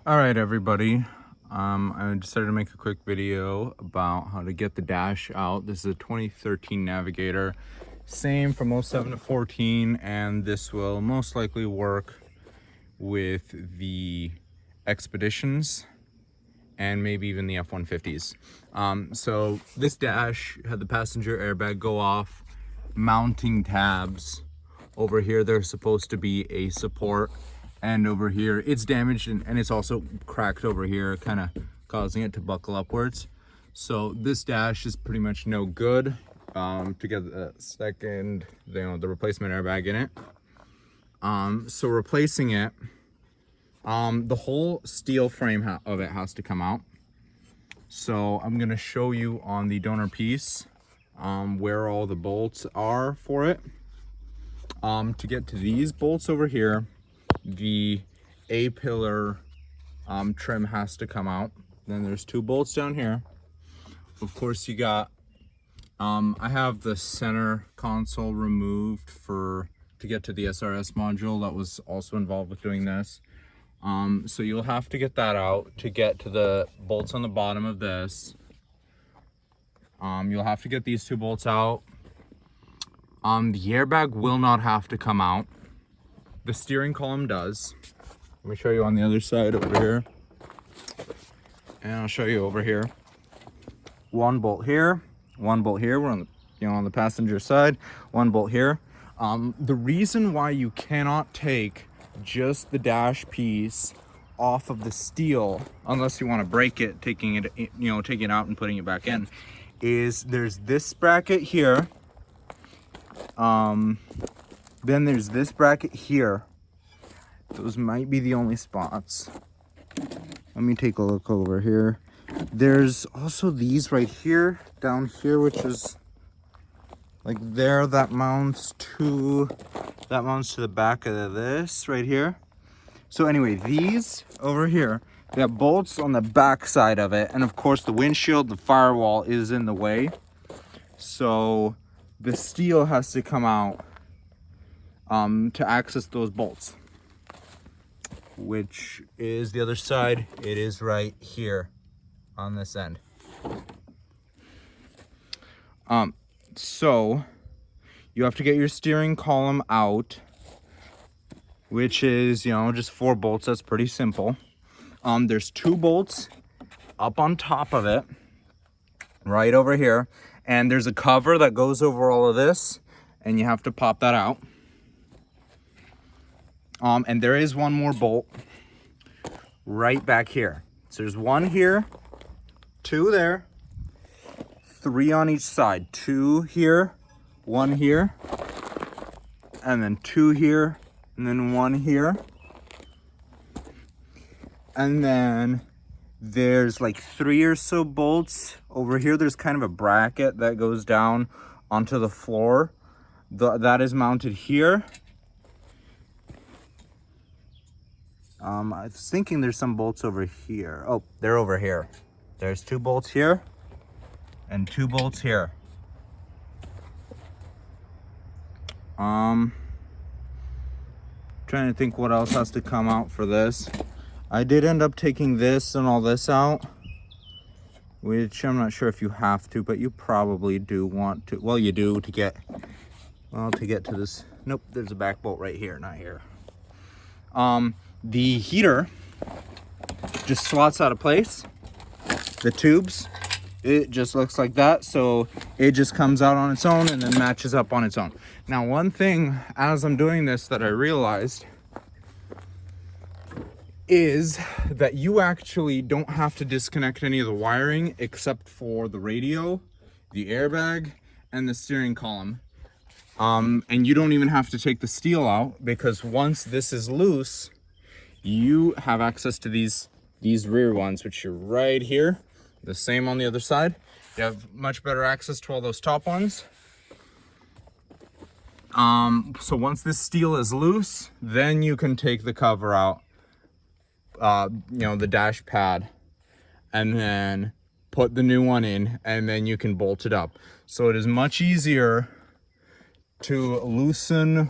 All right, everybody. I decided to make a quick video about how to get the dash out. This is a 2013 Navigator, same from 07 to 14, and this will most likely work with the Expeditions and maybe even the F-150s. So this dash had the passenger airbag go off, mounting tabs. Over here, there's supposed to be a support, and over here it's damaged and it's also cracked over here, kind of causing it to buckle upwards. So this dash is pretty much no good to get the replacement airbag in it. So replacing it, the whole steel frame of it has to come out. So I'm gonna show you on the donor piece where all the bolts are for it. To get to these bolts over here, the A-pillar trim has to come out. Then there's two bolts down here. Of course, you got, I have the center console removed to get to the SRS module that was also involved with doing this. So you'll have to get that out to get to the bolts on the bottom of this. You'll have to get these two bolts out. The airbag will not have to come out. The steering column does. Let me show you on the other side over here. And I'll show you over here. One bolt here, one bolt here. We're on the, on the passenger side. One bolt here. The reason why you cannot take just the dash piece off of the steel, unless you want to break it, taking it out and putting it back in, is there's this bracket here. Then there's this bracket here. Those might be the only spots. Let me take a look over here. There's also these right here, down here, which is like there, that mounts to the back of this right here. So anyway, these over here, they have bolts on the back side of it, and of course the windshield, the firewall is in the way. So the steel has to come out to access those bolts, which is the other side. It is right here on this end. So you have to get your steering column out, which is, just 4 bolts. That's pretty simple. There's 2 bolts up on top of it, right over here. And there's a cover that goes over all of this, and you have to pop that out. And there is one more bolt right back here. So there's 1 here, 2 there, 3 on each side. 2 here, 1 here, and then 2 here, and then 1 here. And then there's like 3 or so bolts over here. There's kind of a bracket that goes down onto the floor. That is mounted here. I was thinking there's some bolts over here. Oh, they're over here. There's 2 bolts here and 2 bolts here. Trying to think what else has to come out for this. I did end up taking this and all this out, which I'm not sure if you have to, but you probably do want to. Well, you do to get to this. Nope, there's a back bolt right here, not here. The heater just slots out of place. The tubes, it just looks like that. So it just comes out on its own and then matches up on its own. Now, one thing as I'm doing this that I realized is that you actually don't have to disconnect any of the wiring except for the radio, the airbag, and the steering column. And you don't even have to take the steel out, because once this is loose, you have access to these rear ones, which are right here. The same on the other side. You have much better access to all those top ones. So once this steel is loose, then you can take the cover out, the dash pad, and then put the new one in, and then you can bolt it up. So it is much easier to loosen,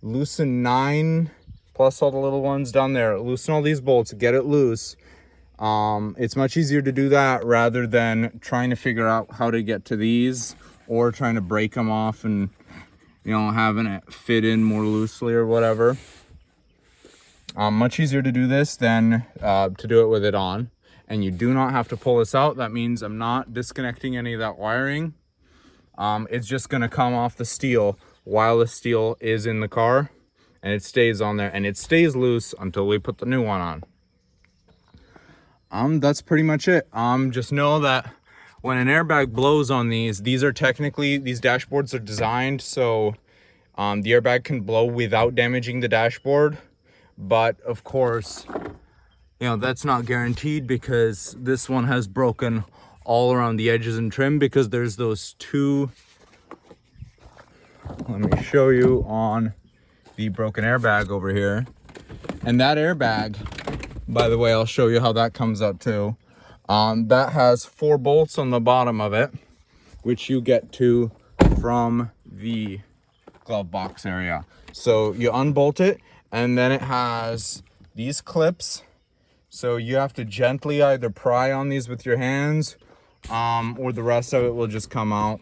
loosen 9 plus all the little ones down there. Loosen all these bolts, get it loose. It's much easier to do that rather than trying to figure out how to get to these or trying to break them off and, you know, having it fit in more loosely or whatever. Much easier to do this than to do it with it on. And you do not have to pull this out. That means I'm not disconnecting any of that wiring. It's just gonna come off the steel while the steel is in the car, and it stays on there, and it stays loose until we put the new one on. That's pretty much it. Just know that when an airbag blows on these are technically, these dashboards are designed so the airbag can blow without damaging the dashboard. But of course, you know, that's not guaranteed because this one has broken all around the edges and trim because there's those two. Let me show you on the broken airbag over here. And that airbag, by the way, I'll show you how that comes out too. That has 4 bolts on the bottom of it, which you get to from the glove box area. So you unbolt it, and then it has these clips. So you have to gently either pry on these with your hands, or the rest of it will just come out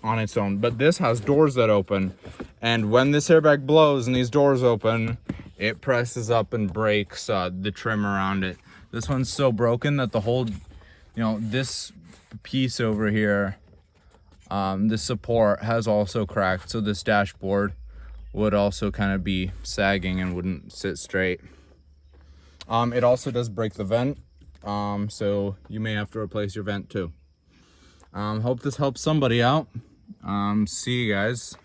on its own. But this has doors that open, and when this airbag blows and these doors open, it presses up and breaks the trim around it. This one's so broken that the whole, you know, this piece over here, this support has also cracked, so this dashboard would also kind of be sagging and wouldn't sit straight. It also does break the vent, so you may have to replace your vent too. Hope this helps somebody out. See you guys.